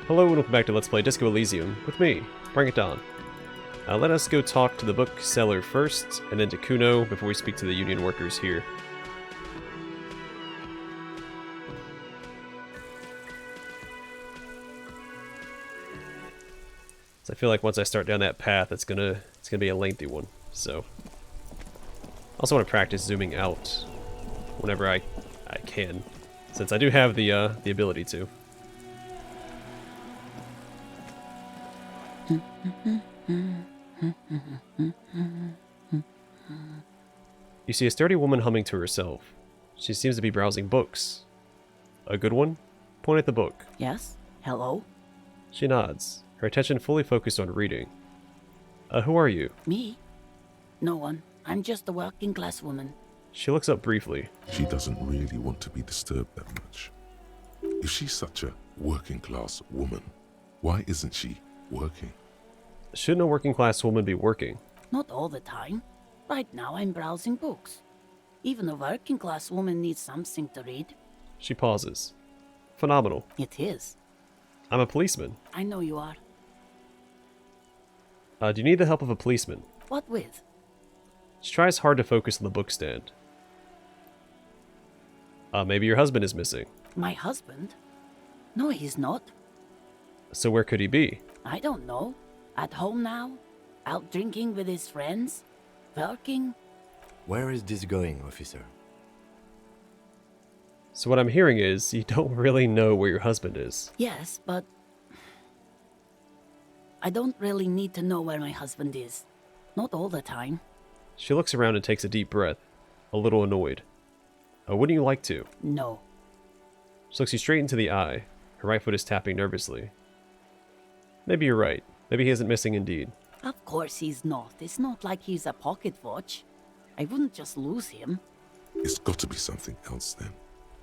Hello and welcome back to Let's Play Disco Elysium with me, Bring It On. Let us go talk to the bookseller first, and then to Cuno before we speak to the union workers here. So I feel like once I start down that path, it's gonna be a lengthy one. So, also want to practice zooming out whenever I can, since I do have the ability to. You see a sturdy woman humming to herself. She seems to be browsing books. A good one? Point at the book. Yes? Hello? She nods, her attention fully focused on reading. Who are you? Me? No one. I'm just a working class woman. She looks up briefly. She doesn't really want to be disturbed that much. If she's such a working class woman, why isn't she working? Shouldn't a working class woman be working? Not all the time. Right now I'm browsing books. Even a working class woman needs something to read. She pauses. Phenomenal. It is. I'm a policeman. I know you are. Do you need the help of a policeman? What with? She tries hard to focus on the book stand. Maybe your husband is missing. My husband? No, he's not. So where could he be? I don't know. At home now? Out drinking with his friends? Working? Where is this going, officer? So what I'm hearing is, you don't really know where your husband is. Yes, but I don't really need to know where my husband is. Not all the time. She looks around and takes a deep breath, a little annoyed. Wouldn't you like to? No. She looks you straight into the eye. Her right foot is tapping nervously. Maybe you're right. Maybe he isn't missing indeed. Of course he's not. It's not like he's a pocket watch. I wouldn't just lose him. It's got to be something else then.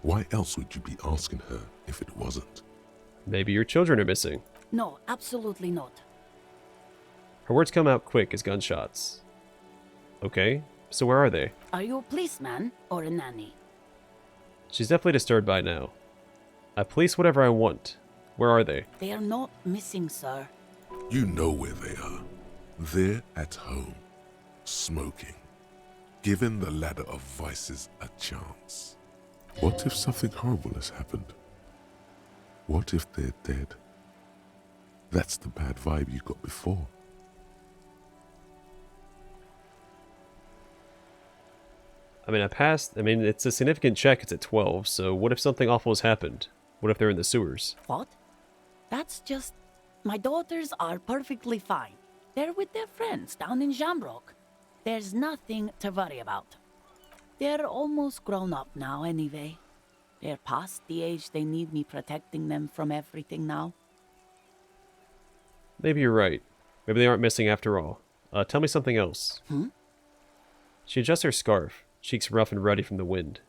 Why else would you be asking her if it wasn't? Maybe your children are missing. No, absolutely not. Her words come out quick as gunshots. Okay, so where are they? Are you a policeman or a nanny? She's definitely disturbed by now. I police whatever I want. Where are they? They are not missing, sir. You know where they are. They're at home, smoking, giving the ladder of vices a chance. What if something horrible has happened? What if they're dead? That's the bad vibe you got before. it's a significant check, it's at 12, so what if something awful has happened? What if they're in the sewers? What? That's just... My daughters are perfectly fine. They're with their friends down in Shamrock. There's nothing to worry about. They're almost grown up now anyway. They're past the age they need me protecting them from everything now. Maybe you're right. Maybe they aren't missing after all. Tell me something else. She adjusts her scarf, cheeks rough and ruddy from the wind.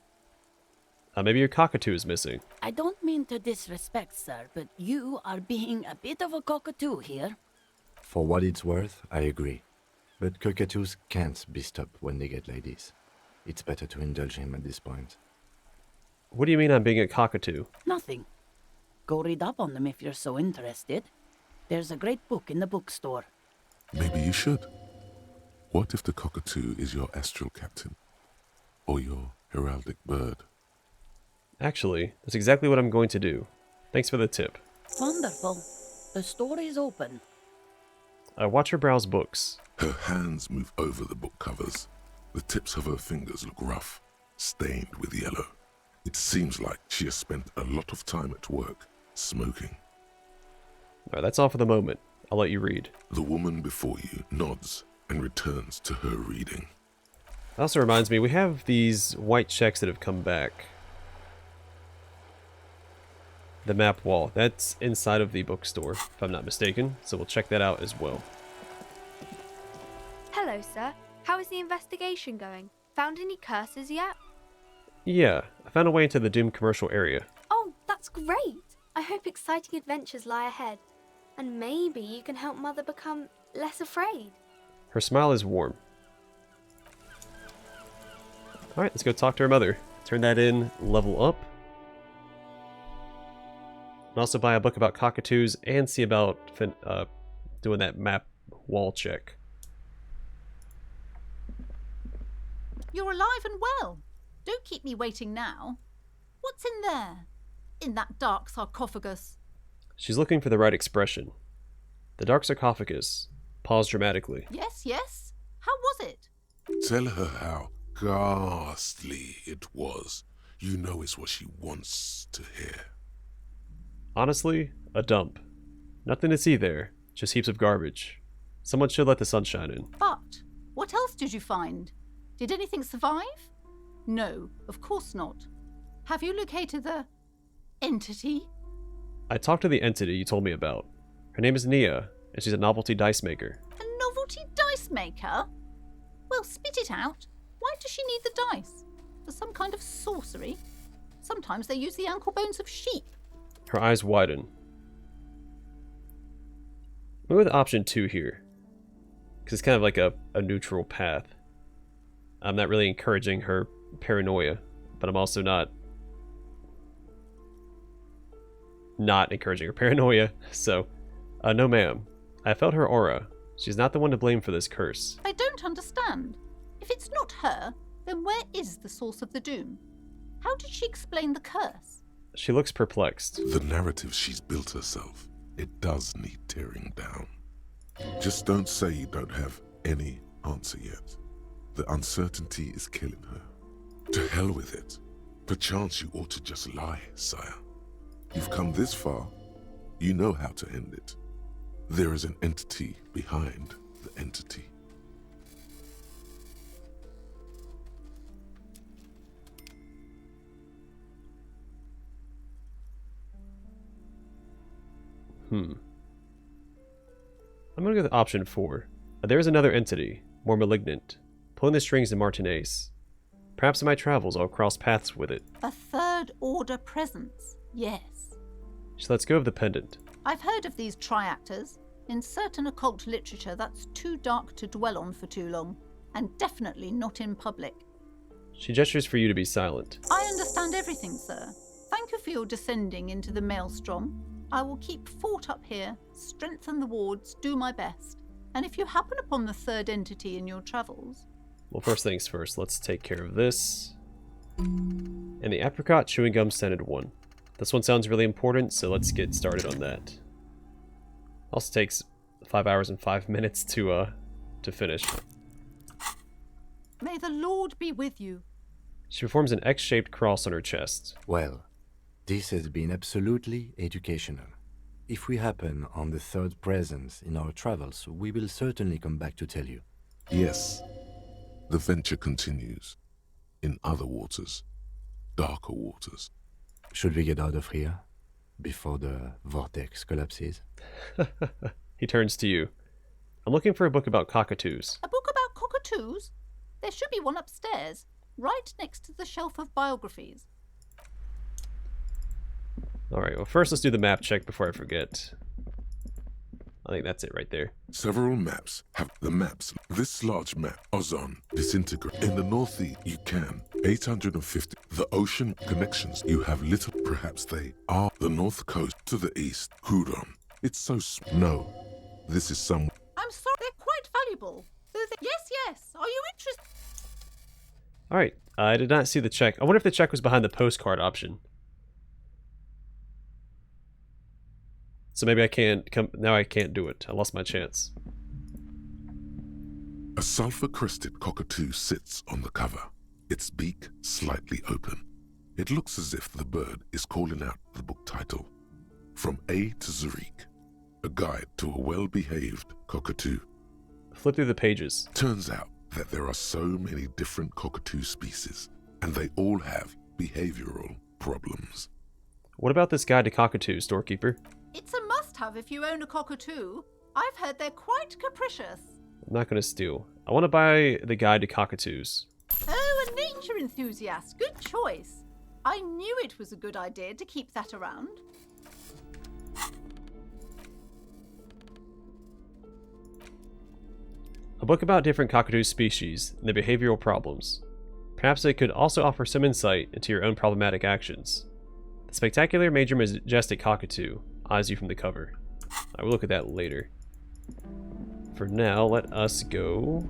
Maybe your cockatoo is missing. I don't mean to disrespect, sir, but you are being a bit of a cockatoo here. For what it's worth, I agree. But cockatoos can't be stopped when they get ladies. It's better to indulge him at this point. What do you mean I'm being a cockatoo? Nothing. Go read up on them if you're so interested. There's a great book in the bookstore. Maybe you should. What if the cockatoo is your astral captain? Or your heraldic bird? Actually, that's exactly what I'm going to do. Thanks for the tip. Wonderful. The store is open. Watch her browse books. Her hands move over the book covers. The tips of her fingers look rough, stained with yellow. It seems like she has spent a lot of time at work, smoking. Alright, that's all for the moment. I'll let you read. The woman before you nods and returns to her reading. That also reminds me, we have these white checks that have come back. The map wall. That's inside of the bookstore, if I'm not mistaken, so we'll check that out as well. Hello, sir. How is the investigation going? Found any curses yet? Yeah, I found a way into the Doom commercial area. Oh, that's great! I hope exciting adventures lie ahead. And maybe you can help Mother become less afraid. Her smile is warm. Alright, let's go talk to her mother. Turn that in, level up. And also buy a book about cockatoos and see about doing that map wall check. You're alive and well. Don't keep me waiting now. What's in there? In that dark sarcophagus? She's looking for the right expression. The dark sarcophagus. Pause dramatically. Yes, yes. How was it? Tell her how ghastly it was. You know it's what she wants to hear. Honestly, a dump. Nothing to see there, just heaps of garbage. Someone should let the sun shine in. But what else did you find? Did anything survive? No, of course not. Have you located the entity? I talked to the entity you told me about. Her name is Nia, and she's a novelty dice maker. A novelty dice maker? Well, spit it out. Why does she need the dice? For some kind of sorcery? Sometimes they use the ankle bones of sheep. Her eyes widen. I'm with option 2 here, because it's kind of like a neutral path. I'm not really encouraging her paranoia, but I'm also not encouraging her paranoia. So, no ma'am. I felt her aura. She's not the one to blame for this curse. I don't understand. If it's not her, then where is the source of the doom? How did she explain the curse? She looks perplexed. The narrative she's built herself, it does need tearing down. Just don't say you don't have any answer yet. The uncertainty is killing her. To hell with it. Perchance you ought to just lie, sire. You've come this far, you know how to end it. There is an entity behind the entity. I'm gonna go with option 4. There is another entity, more malignant, pulling the strings in Martinez. Perhaps in my travels I'll cross paths with it. A third order presence, yes. She lets go of the pendant. I've heard of these triactors. In certain occult literature, that's too dark to dwell on for too long, and definitely not in public. She gestures for you to be silent. I understand everything, sir. Thank you for your descending into the maelstrom. I will keep fort up here, strengthen the wards, do my best. And if you happen upon the third entity in your travels... Well, first things first, let's take care of this. And the apricot chewing gum scented one. This one sounds really important, so let's get started on that. Also takes 5 hours and 5 minutes to finish. May the Lord be with you. She performs an X-shaped cross on her chest. Well, this has been absolutely educational. If we happen on the third presence in our travels, we will certainly come back to tell you. Yes, the venture continues. In other waters, darker waters. Should we get out of here before the vortex collapses? He turns to you. I'm looking for a book about cockatoos. A book about cockatoos? There should be one upstairs, right next to the shelf of biographies. Alright, well first let's do the map check before I forget. I think that's it right there. Several maps have the maps. This large map, Ozon, disintegrate. In the northeast, you can. 850. The ocean connections you have little. Perhaps they are the north coast to the east. Huron. It's so no. This is some. I'm sorry, they're quite valuable. Yes, yes. Are you interested? Alright, I did not see the check. I wonder if the check was behind the postcard option. So maybe I can't come now. I can't do it. I lost my chance. A sulfur-crested cockatoo sits on the cover, its beak slightly open. It looks as if the bird is calling out the book title, From A to Zurich, a guide to a well-behaved cockatoo. Flip through the pages. Turns out that there are so many different cockatoo species, and they all have behavioral problems. What about this guide to cockatoos, storekeeper? It's a must-have if you own a cockatoo. I've heard they're quite capricious. I'm not going to steal. I want to buy the guide to cockatoos. Oh, a nature enthusiast. Good choice. I knew it was a good idea to keep that around. A book about different cockatoo species and their behavioral problems. Perhaps they could also offer some insight into your own problematic actions. The spectacular Major Majestic Cockatoo eyes you from the cover. I will look at that later. For now, let us go.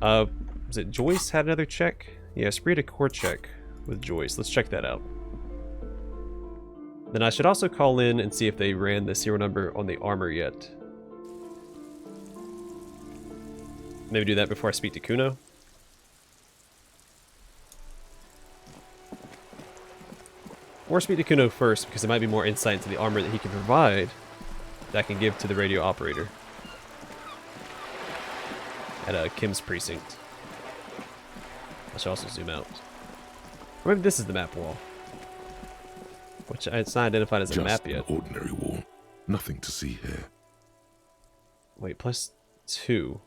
Was it Joyce had another check? Yeah, Esprit de Corps check with Joyce. Let's check that out. Then I should also call in and see if they ran the serial number on the armor yet. Maybe do that before I speak to Cuno. Or speak to Cuno first, because there might be more insight into the armor that he can provide that I can give to the radio operator at Kim's precinct. I should also zoom out. Or maybe this is the map wall. Which it's not identified as a map yet. Just an ordinary wall. Nothing to see here. Wait, +2.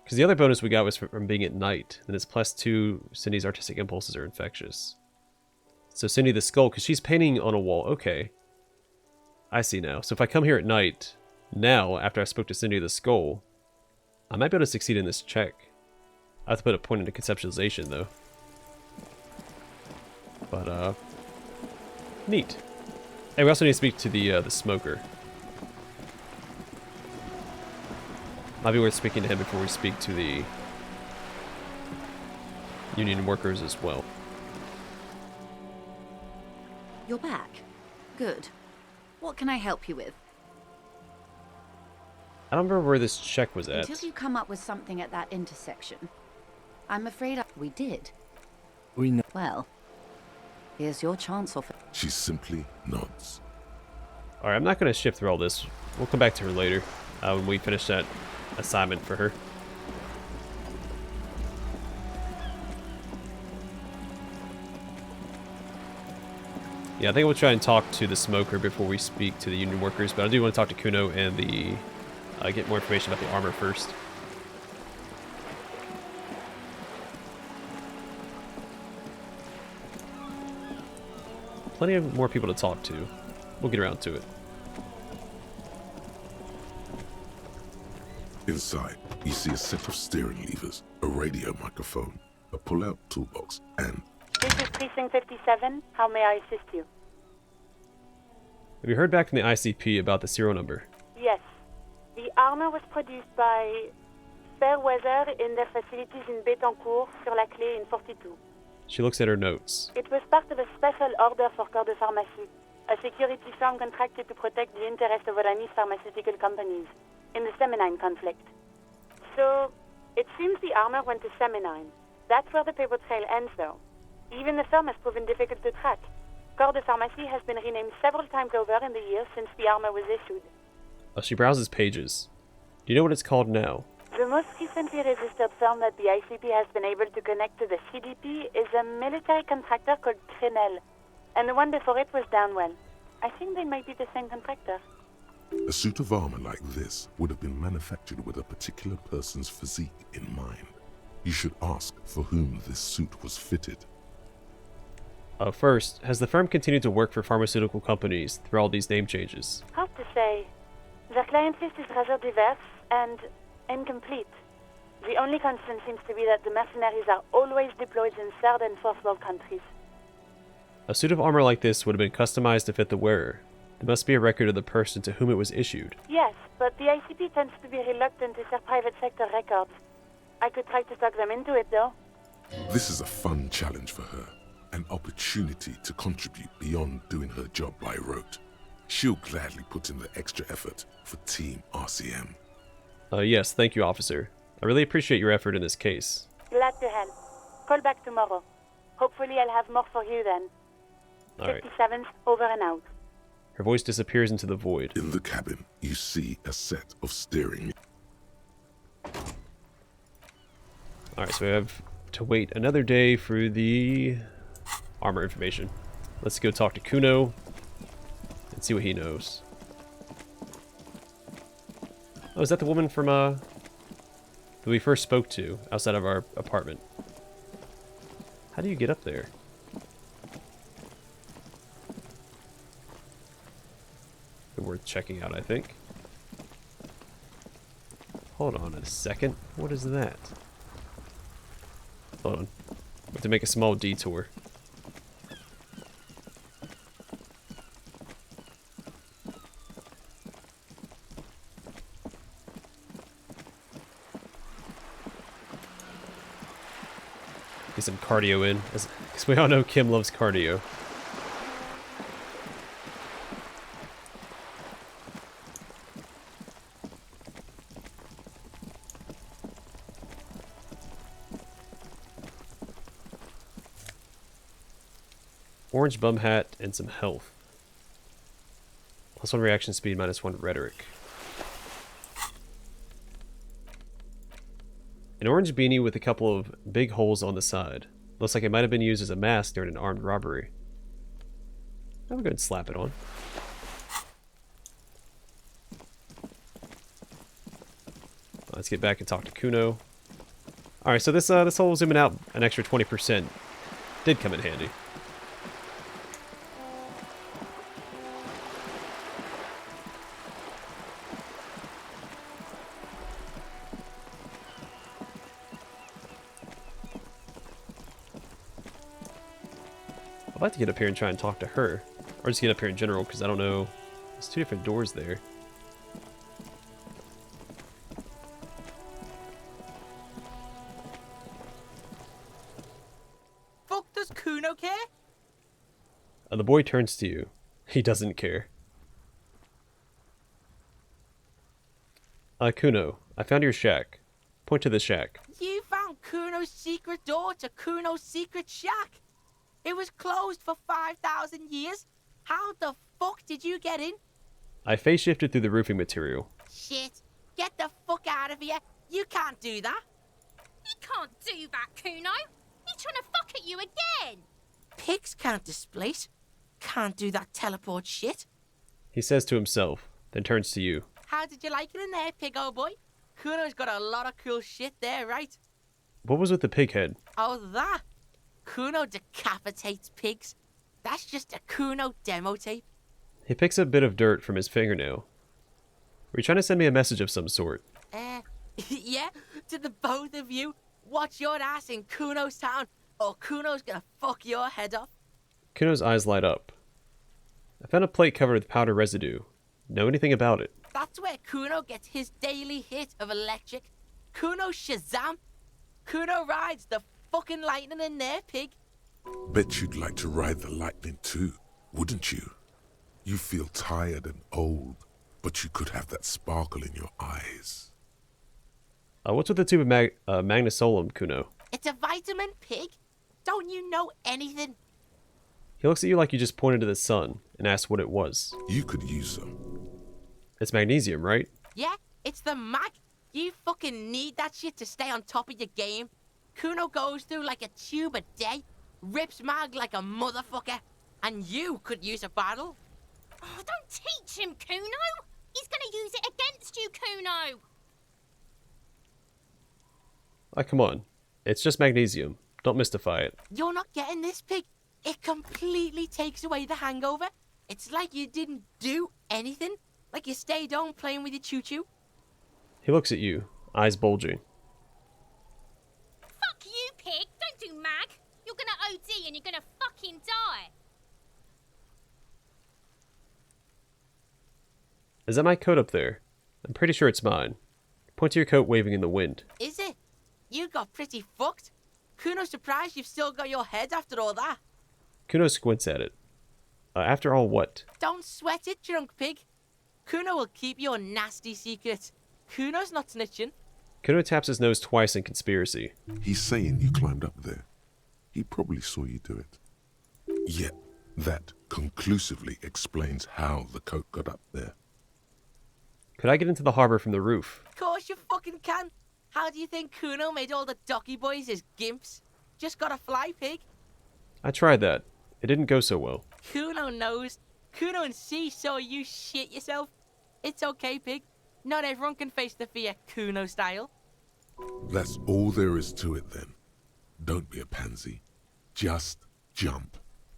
Because the other bonus we got was from being at night. Then it's +2. Cindy's artistic impulses are infectious. So Cindy the Skull, because she's painting on a wall. Okay. I see now. So if I come here at night, now, after I spoke to Cindy the Skull, I might be able to succeed in this check. I have to put a point into conceptualization, though. But, neat. Hey, we also need to speak to the smoker. Might be worth speaking to him before we speak to the union workers as well. You're back. Good. What can I help you with? I don't remember where this check was at. Until you come up with something at that intersection. I'm afraid we did. We know. Well, here's your chance off. She simply nods. Alright, I'm not going to shift through all this. We'll come back to her later when we finish that assignment for her. Yeah, I think we'll try and talk to the smoker before we speak to the union workers, but I do want to talk to Cuno and the get more information about the armor first. Plenty of more people to talk to. We'll get around to it. Inside, you see a set of steering levers, a radio microphone, a pull-out toolbox, and... This is Precinct 57. How may I assist you? Have you heard back from the ICP about the serial number? Yes. The armor was produced by Fairweather in their facilities in Betancourt, sur la Clé in 42. She looks at her notes. It was part of a special order for Corps de Pharmacie, a security firm contracted to protect the interests of Oranese pharmaceutical companies in the Semenine conflict. So, it seems the armor went to Semenine. That's where the paper trail ends, though. Even the firm has proven difficult to track. Corps de Pharmacie has been renamed several times over in the years since the armor was issued. She browses pages. Do you know what it's called now? The most recently registered firm that the ICP has been able to connect to the CDP is a military contractor called Trinell, and the one before it was Downwell. I think they might be the same contractor. A suit of armor like this would have been manufactured with a particular person's physique in mind. You should ask for whom this suit was fitted. First, has the firm continued to work for pharmaceutical companies through all these name changes? Hard to say. Their client list is rather diverse and incomplete. The only constant seems to be that the mercenaries are always deployed in third and fourth world countries. A suit of armor like this would have been customized to fit the wearer. There must be a record of the person to whom it was issued. Yes, but the ICP tends to be reluctant to share private sector records. I could try to talk them into it, though. This is a fun challenge for her. An opportunity to contribute beyond doing her job by rote. She'll gladly put in the extra effort for Team RCM. Yes, thank you, officer. I really appreciate your effort in this case. Glad to help. Call back tomorrow. Hopefully I'll have more for you then. Alright. 57's over and out. Her voice disappears into the void. In the cabin, you see a set of steering. Alright, so we have to wait another day for the armor information. Let's go talk to Cuno and see what he knows. Oh, is that the woman from, that we first spoke to outside of our apartment? How do you get up there? Worth checking out, I think. Hold on a second. What is that? Hold on. We have to make a small detour. Get some cardio in, because we all know Kim loves cardio. Orange bum hat and some health. +1 reaction speed, -1 rhetoric. An orange beanie with a couple of big holes on the side. Looks like it might have been used as a mask during an armed robbery. I'm going to slap it on. Let's get back and talk to Cuno. Alright, so this whole zooming out an extra 20% did come in handy. I'd like to get up here and try and talk to her. Or just get up here in general, because I don't know. There's 2 different doors there. Fuck does Cuno care? And the boy turns to you. He doesn't care. Cuno, I found your shack. Point to the shack. You found Cuno's secret door to Cuno's secret shack. It was closed for 5,000 years. How the fuck did you get in? I face shifted through the roofing material. Shit. Get the fuck out of here. You can't do that. He can't do that, Cuno. He's trying to fuck at you again. Pigs can't displace. Can't do that teleport shit. He says to himself, then turns to you. How did you like it in there, pig old boy? Cuno's got a lot of cool shit there, right? What was with the pig head? Oh, that? Cuno decapitates pigs. That's just a Cuno demo tape. He picks a bit of dirt from his fingernail. Were you trying to send me a message of some sort? Yeah, to the both of you. Watch your ass in Cuno's town, or Cuno's gonna fuck your head off. Kuno's eyes light up. I found a plate covered with powder residue. Know anything about it? That's where Cuno gets his daily hit of electric. Cuno Shazam. Cuno rides the fucking lightning in there, pig. Bet you'd like to ride the lightning too, wouldn't you? You feel tired and old, but you could have that sparkle in your eyes. What's with the tube of magnesolum, Cuno? It's a vitamin, pig. Don't you know anything? He looks at you like you just pointed to the sun and asked what it was. You could use some. It's magnesium, right? Yeah, it's the mag. You fucking need that shit to stay on top of your game. Cuno goes through like a tube a day, rips mag like a motherfucker, and you could use a bottle. Oh, don't teach him, Cuno. He's gonna use it against you, Cuno. Come on. It's just magnesium. Don't mystify it. You're not getting this, pig. It completely takes away the hangover. It's like you didn't do anything. Like you stayed home playing with your choo-choo. He looks at you, eyes bulging. Fuck you, pig. Don't do mag. You're gonna OD and you're gonna fucking die. Is that my coat up there? I'm pretty sure it's mine. Point to your coat waving in the wind. Is it? You got pretty fucked. Cuno's surprised you've still got your head after all that. Cuno squints at it. After all, what? Don't sweat it, drunk pig. Cuno will keep your nasty secret. Cuno's not snitching. Cuno taps his nose twice in conspiracy. He's saying you climbed up there. He probably saw you do it. Yet, that conclusively explains how the coat got up there. Could I get into the harbor from the roof? Of course you fucking can. How do you think Cuno made all the docky boys his gimps? Just gotta fly, pig. I tried that. It didn't go so well. Cuno knows. Cuno and C saw you shit yourself. It's okay, pig. Not everyone can face the fear Cuno style. That's all there is to it then. Don't be a pansy. Just jump.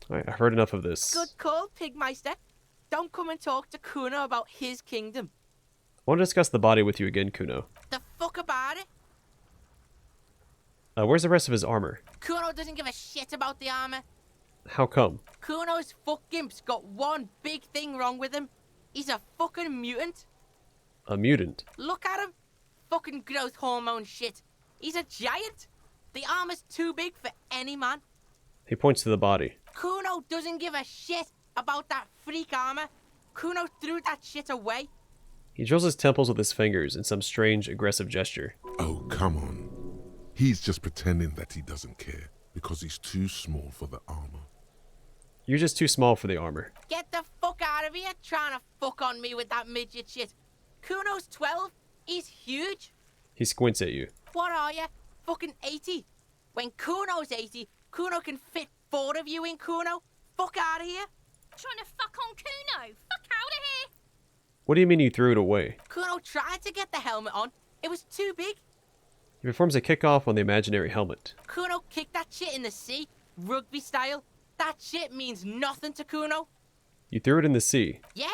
Alright, I've heard enough of this. Good call, Pigmeister. Don't come and talk to Cuno about his kingdom. I want to discuss the body with you again, Cuno. The fuck about it? Where's the rest of his armor? Cuno doesn't give a shit about the armor. How come? Cuno's fuck gimp's got one big thing wrong with him. He's a fucking mutant. A mutant? Look at him. Fucking growth hormone shit. He's a giant. The armor's too big for any man. He points to the body. Cuno doesn't give a shit about that freak armor. Cuno threw that shit away. He drills his temples with his fingers in some strange, aggressive gesture. Oh, come on. He's just pretending that he doesn't care because he's too small for the armor. You're just too small for the armor. Get the fuck out of here trying to fuck on me with that midget shit. Cuno's 12. He's huge. He squints at you. What are you? Fucking 80. When Cuno's 80, Cuno can fit 4 of you in Cuno. Fuck out of here. Trying to fuck on Cuno. Fuck out of here. What do you mean you threw it away? Cuno tried to get the helmet on. It was too big. He performs a kickoff on the imaginary helmet. Cuno kicked that shit in the sea, rugby style. That shit means nothing to Cuno. You threw it in the sea. Yeah,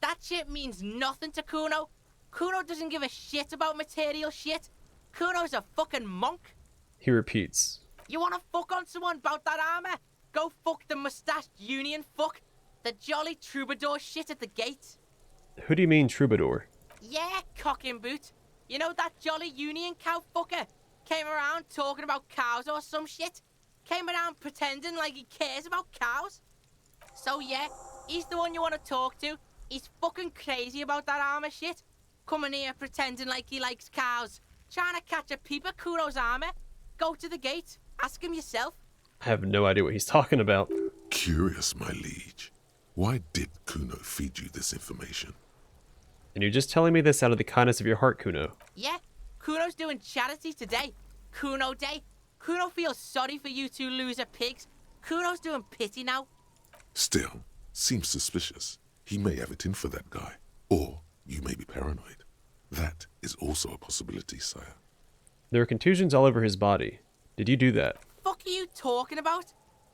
that shit means nothing to Cuno. Cuno doesn't give a shit about material shit. Cuno's a fucking monk. He repeats. You wanna fuck on someone about that armor? Go fuck the mustached union fuck. The jolly troubadour shit at the gate. Who do you mean troubadour? Yeah, cock in boot. You know that jolly union cow fucker? Came around talking about cows or some shit? Came around pretending like he cares about cows? So yeah, he's the one you want to talk to. He's fucking crazy about that armor shit. Coming here pretending like he likes cows. Trying to catch a peep at Kuro's armor. Go to the gate. Ask him yourself. I have no idea what he's talking about. Curious, my liege. Why did Cuno feed you this information? And you're just telling me this out of the kindness of your heart, Cuno. Yeah, Kuno's doing charity today. Cuno Day. Cuno feels sorry for you two loser pigs. Kuno's doing pity now. Still, seems suspicious. He may have it in for that guy. Or you may be paranoid. That is also a possibility, sire. There are contusions all over his body. Did you do that? Fuck are you talking about?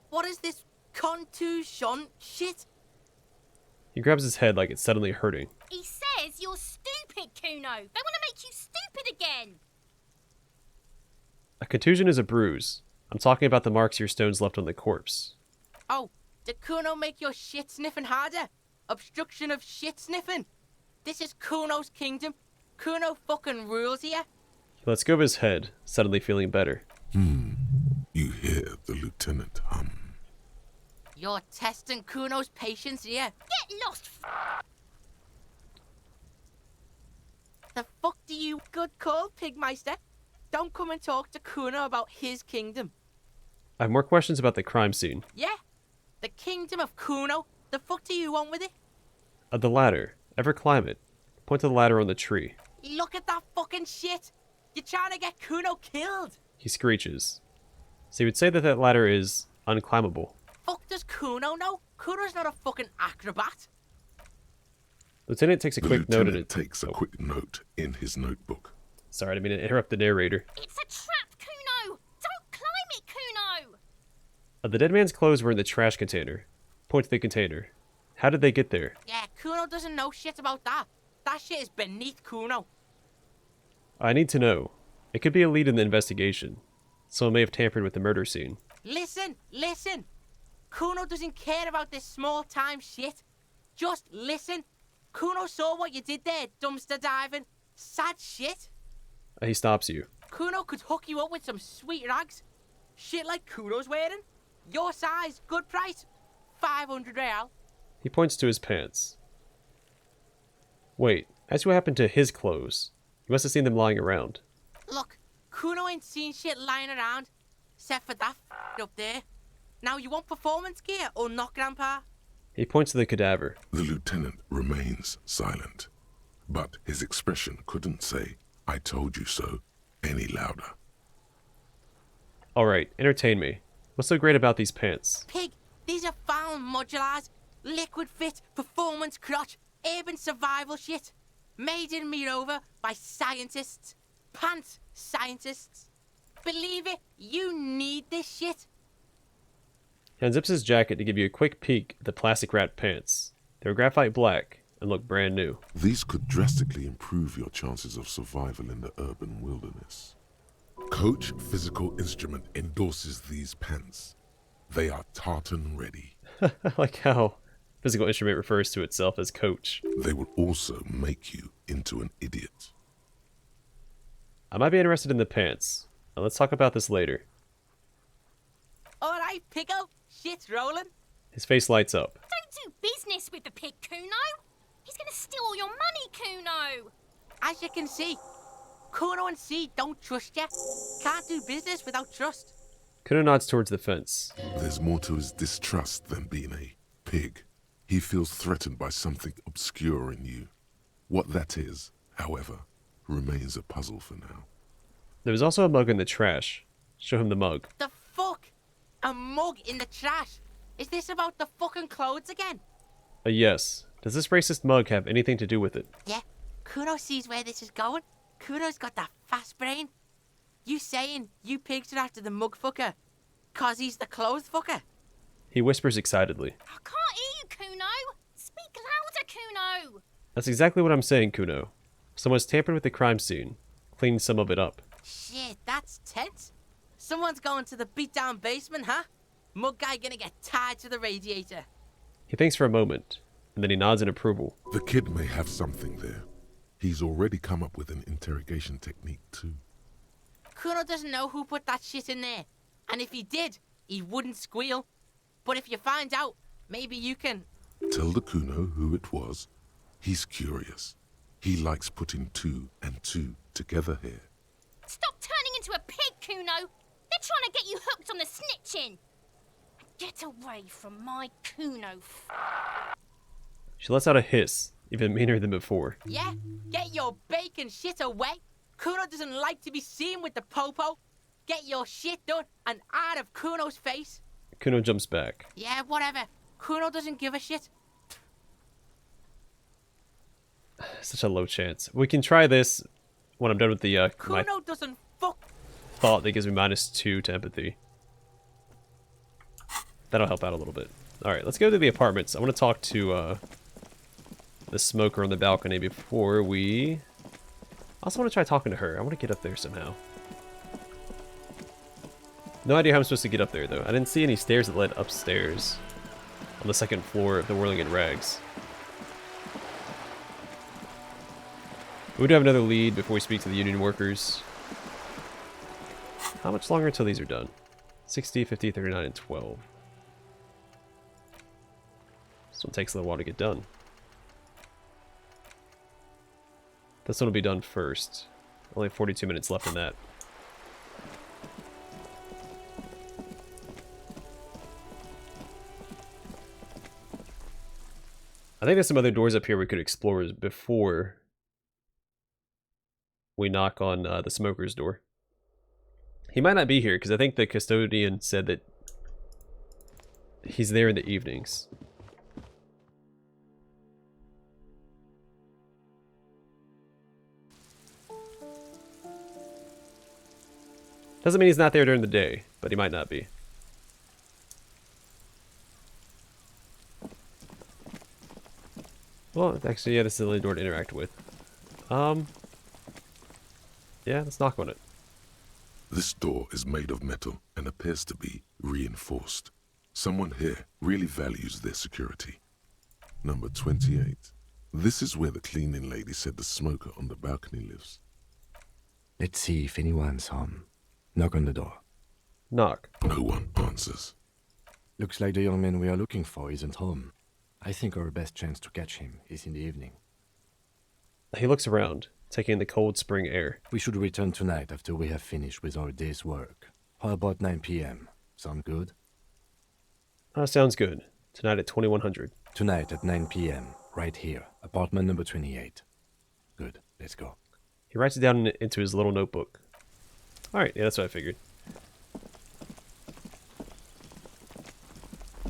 What is this contusion shit? He grabs his head like it's suddenly hurting. He says you're stupid, Cuno. They want to make you stupid again. A contusion is a bruise. I'm talking about the marks your stones left on the corpse. Oh, did Cuno make your shit sniffing harder? Obstruction of shit sniffing? This is Cuno's kingdom. Cuno fucking rules here. He lets go of his head, suddenly feeling better. You hear the lieutenant hum. You're testing Cuno's patience here. Get lost. The fuck do you... Good call, Pigmeister. Don't come and talk to Cuno about his kingdom. I have more questions about the crime scene. Yeah? The kingdom of Cuno? The fuck do you want with it? The ladder. Ever climb it? Point to the ladder on the tree. Look at that fucking shit. You're trying to get Cuno killed. He screeches. So you would say that that ladder is unclimbable. Fuck does Cuno know? Cuno's not a fucking acrobat. Lieutenant takes a The quick note in lieutenant it. takes a quick note in his notebook. Sorry, I didn't mean to interrupt the narrator. It's a trap, Cuno. Don't climb it, Cuno. The dead man's clothes were in the trash container. Point to the container. How did they get there? Yeah, Cuno doesn't know shit about that. That shit is beneath Cuno. I need to know. It could be a lead in the investigation. Someone may have tampered with the murder scene. Listen, listen. Cuno doesn't care about this small-time shit. Just listen. Cuno saw what you did there, dumpster diving. Sad shit. He stops you. Cuno could hook you up with some sweet rags. Shit like Cuno's wearing. Your size, good price. 500 real. He points to his pants. Wait, ask what happened to his clothes. You must have seen them lying around. Look, Cuno ain't seen shit lying around. Except for that up there. Now you want performance gear or not, Grandpa? He points to the cadaver. The lieutenant remains silent, but his expression couldn't say, "I told you so," any louder. Alright, entertain me. What's so great about these pants? Pig, these are found modulars. Liquid fit, performance crotch, urban survival shit. Made in Mirova by scientists. Pants scientists. Believe it, you need this shit. He unzips his jacket to give you a quick peek at the plastic wrapped pants. They're graphite black and look brand new. These could drastically improve your chances of survival in the urban wilderness. Coach Physical Instrument endorses these pants. They are tartan ready. I like how Physical Instrument refers to itself as Coach. They will also make you into an idiot. I might be interested in the pants. Let's talk about this later. Alright, Pico. Shit's rolling. His face lights up. Don't do business with the pig, Cuno. He's gonna steal all your money, Cuno. As you can see, Cuno and C don't trust you. Can't do business without trust. Cuno nods towards the fence. There's more to his distrust than being a pig. He feels threatened by something obscure in you. What that is, however, remains a puzzle for now. There was also a mug in the trash. Show him the mug. The fuck? A mug in the trash? Is this about the fucking clothes again? Yes. Does this racist mug have anything to do with it? Yeah, Cuno sees where this is going. Cuno's got that fast brain. You saying you pigs are after the mug fucker, 'cause he's the clothes fucker? He whispers excitedly. I can't hear you, Cuno. Speak louder, Cuno. That's exactly what I'm saying, Cuno. Someone's tampered with the crime scene, cleaned some of it up. Shit, that's tense. Someone's going to the beat-down basement, huh? Mug guy gonna get tied to the radiator. He thinks for a moment, and then he nods in approval. The kid may have something there. He's already come up with an interrogation technique too. Cuno doesn't know who put that shit in there. And if he did, he wouldn't squeal. But if you find out, maybe you can... Tell the Cuno who it was. He's curious. He likes putting two and two together here. Stop turning into a pig, Cuno. They're trying to get you hooked on the snitching. Get away from my Cuno. She lets out a hiss, even meaner than before. Yeah, get your bacon shit away. Cuno doesn't like to be seen with the popo. Get your shit done and out of Cuno's face. Cuno jumps back. Yeah, whatever. Cuno doesn't give a shit. Such a low chance. We can try this when I'm done with the my Cuno doesn't fuck. thought that gives me -2 to empathy. That'll help out a little bit. Alright, let's go to the apartments. I want to talk to the smoker on the balcony before we... I also want to try talking to her. I want to get up there somehow. No idea how I'm supposed to get up there, though. I didn't see any stairs that led upstairs on the second floor of the Whirling in Rags. We do have another lead before we speak to the union workers. How much longer until these are done? 60, 50, 39, and 12. This one takes a little while to get done. This one will be done first. Only 42 minutes left in that. I think there's some other doors up here we could explore before we knock on the smoker's door. He might not be here, because I think the custodian said that he's there in the evenings. Doesn't mean he's not there during the day, but he might not be. Well, actually, yeah, this is the only door to interact with. Yeah, let's knock on it. This door is made of metal and appears to be reinforced. Someone here really values their security. Number 28. This is where the cleaning lady said the smoker on the balcony lives. Let's see if anyone's home. Knock on the door. Knock. No one answers. Looks like the young man we are looking for isn't home. I think our best chance to catch him is in the evening. He looks around, taking in the cold spring air. We should return tonight after we have finished with our day's work. How about 9 p.m.? Sound good? Sounds good. Tonight at 2100. Tonight at 9 p.m. Right here. Apartment number 28. Good. Let's go. He writes it down into his little notebook. Alright, yeah, that's what I figured.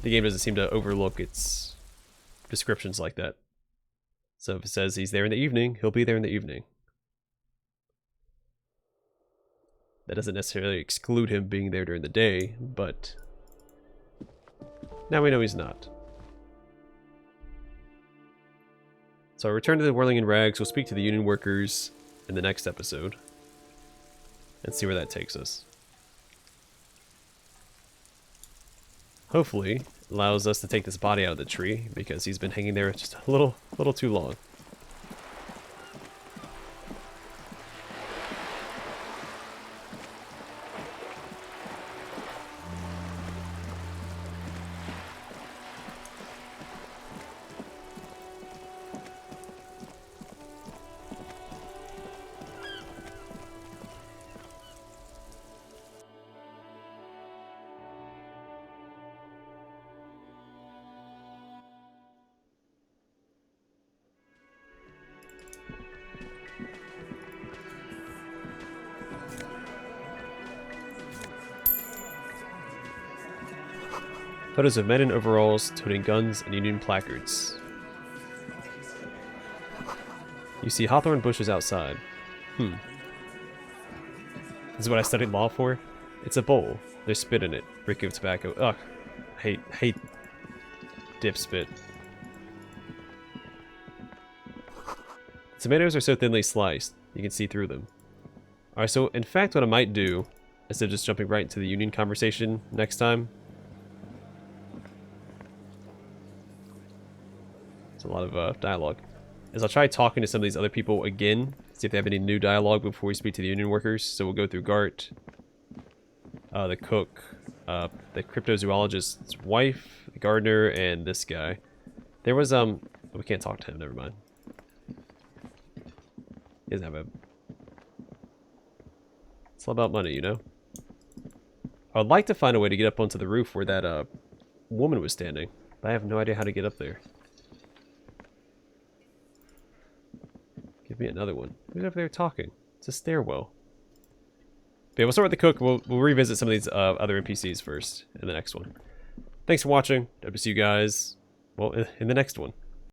The game doesn't seem to overlook its descriptions like that. So if it says he's there in the evening, he'll be there in the evening. That doesn't necessarily exclude him being there during the day, but now we know he's not. So I return to the Whirling in Rags. We'll speak to the union workers in the next episode and see where that takes us. Hopefully, it allows us to take this body out of the tree because he's been hanging there just a little too long. Photos of men in overalls toting guns and Union placards. You see hawthorn bushes outside. This is what I studied law for? It's a bowl. There's spit in it. Rick of tobacco. Ugh. Hate dip spit. Tomatoes are so thinly sliced, you can see through them. Alright, so in fact what I might do, instead of just jumping right into the Union conversation next time. It's a lot of dialogue. Is I'll try talking to some of these other people again, see if they have any new dialogue before we speak to the Union workers. So we'll go through Gart, the cook, the cryptozoologist's wife, the gardener, and this guy. There was, we can't talk to him, never mind. He doesn't have a... It's all about money, you know? I would like to find a way to get up onto the roof where that, woman was standing, but I have no idea how to get up there. Give me another one. Who's over there talking? It's a stairwell. But yeah, we'll start with the cook. We'll revisit some of these other NPCs first in the next one. Thanks for watching. Hope to see you guys, well, in the next one.